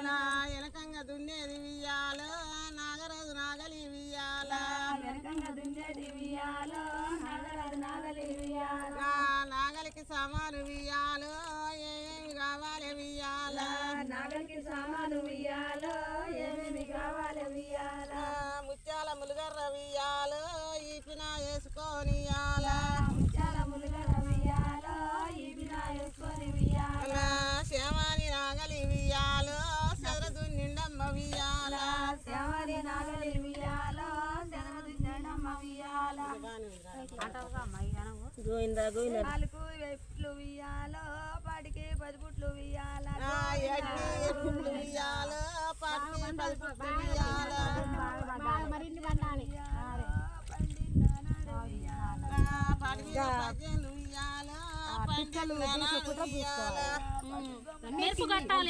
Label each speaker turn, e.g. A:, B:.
A: నా వెనకంగా దున్నేది వియ్యాలో నాగరాజు నాగలి వియ్యాల నా నాగలికి సామాను వియ్యాలో ఏమేమి కావాలి వియ్యాల ముత్యాల ములుగర్ర వియ్యాలో ఈపిన వేసుకొని శ్యామాని నాగలి వియ్యాలో శరదు నిండమ్మ వియ్యాల గోవింద గోవింద
B: వియ్యాలో పాటికి 10 పుట్లు వియ్యాలో
A: పాటికి 10 పుట్లు వియ్యాల
C: మరిన్ని పండాలి
A: మెరుపు కట్టాలి